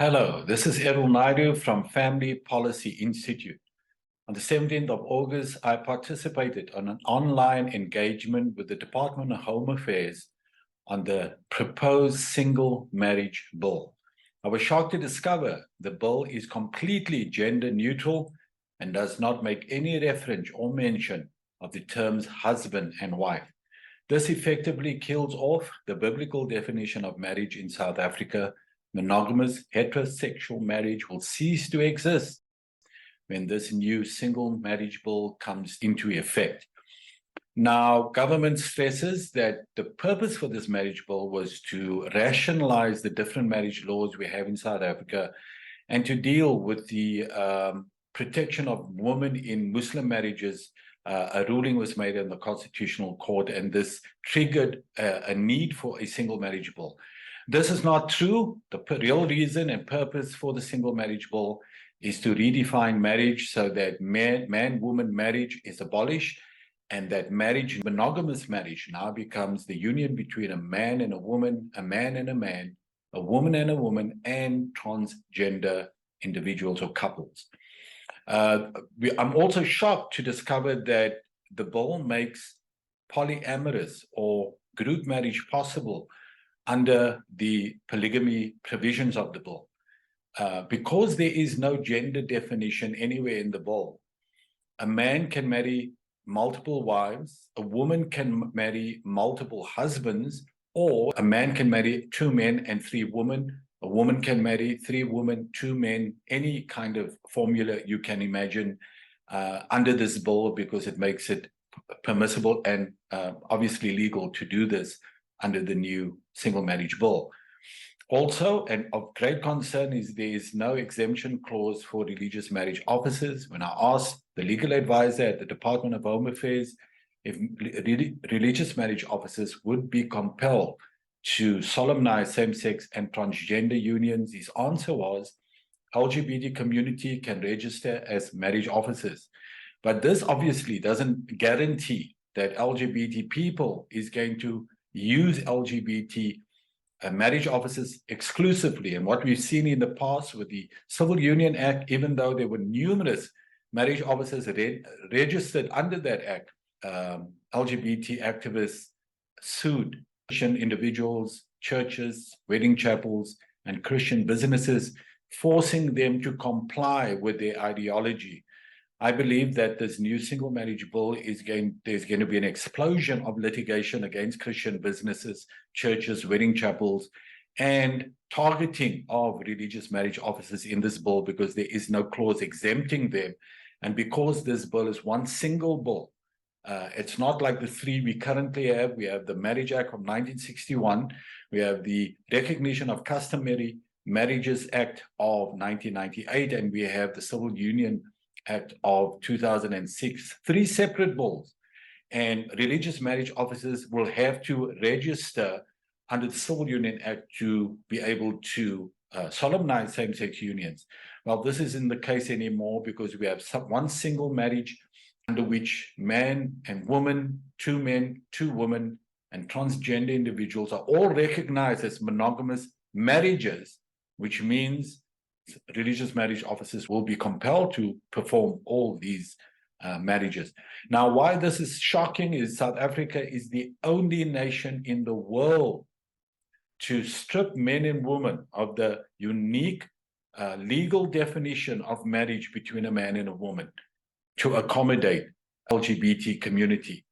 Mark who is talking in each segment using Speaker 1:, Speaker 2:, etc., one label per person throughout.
Speaker 1: Hello, this is Errol Naidu from Family Policy Institute. On the 17th of August, I participated on an online engagement with the Department of Home Affairs on the proposed single marriage bill. I was shocked to discover the bill is completely gender neutral and does not make any reference or mention of the terms husband and wife. This effectively kills off the biblical definition of marriage in South Africa. Monogamous heterosexual marriage will cease to exist when this new single marriage bill comes into effect. Now, government stresses that the purpose for this marriage bill was to rationalize the different marriage laws we have in South Africa and to deal with the protection of women in Muslim marriages. A ruling was made in the Constitutional Court, and this triggered a need for a single marriage bill. This is not true. The real reason and purpose for the single marriage bill is to redefine marriage so that man-woman marriage is abolished, and that marriage, monogamous marriage, now becomes the union between a man and a woman, a man and a man, a woman and a woman, and transgender individuals or couples. I'm also shocked to discover that the bill makes polyamorous or group marriage possible under the polygamy provisions of the bill. Because there is no gender definition anywhere in the bill, a man can marry multiple wives, a woman can marry multiple husbands, or a man can marry 2 men and 3 women. A woman can marry 3 women, 2 men, any kind of formula you can imagine under this bill, because it makes it permissible and obviously legal to do this under the new single marriage bill. Also, and of great concern, is there is no exemption clause for religious marriage officers. When I asked the legal advisor at the Department of Home Affairs if religious marriage officers would be compelled to solemnize same-sex and transgender unions, his answer was LGBT community can register as marriage officers. But this obviously doesn't guarantee that LGBT people is going to use LGBT marriage officers exclusively. And what we've seen in the past with the Civil Union Act, even though there were numerous marriage officers registered under that act, LGBT activists sued Christian individuals, churches, wedding chapels, and Christian businesses, forcing them to comply with their ideology. I believe that this new single marriage bill there's going to be an explosion of litigation against Christian businesses, churches, wedding chapels, and targeting of religious marriage officers in this bill, because there is no clause exempting them. And because this bill is one single bill, it's not like the 3 we currently have. We have the Marriage Act of 1961. We have the Recognition of Customary Marriages Act of 1998, and we have the Civil Union Act of 2006, 3 separate bills. And religious marriage officers will have to register under the Civil Union Act to be able to solemnize same-sex unions. Well, this isn't the case anymore, because we have one single marriage under which man and woman, 2 men, 2 women, and transgender individuals are all recognized as monogamous marriages, which means religious marriage officers will be compelled to perform all these marriages. Now, why this is shocking is South Africa is the only nation in the world to strip men and women of the unique legal definition of marriage between a man and a woman to accommodate LGBT community.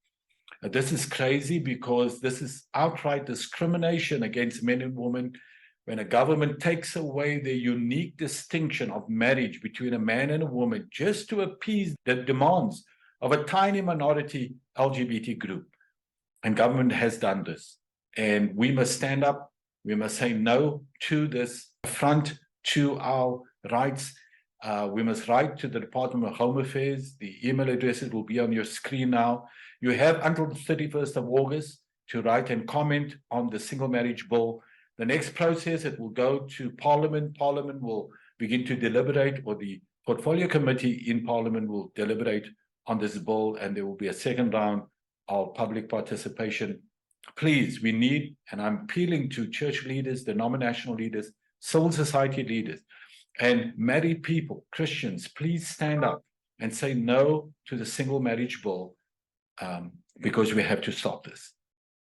Speaker 1: This is crazy, because this is outright discrimination against men and women when a government takes away the unique distinction of marriage between a man and a woman just to appease the demands of a tiny minority LGBT group. And government has done this. And we must stand up. We must say no to this affront to our rights. We must write to the Department of Home Affairs. The email addresses will be on your screen now. You have until the 31st of August to write and comment on the single marriage bill. The next process, it will go to Parliament. Parliament will begin to deliberate, or the Portfolio Committee in Parliament will deliberate on this bill, and there will be a second round of public participation. Please, we need, and I'm appealing to church leaders, denominational leaders, civil society leaders, and married people, Christians, please stand up and say no to the single marriage bill, because we have to stop this.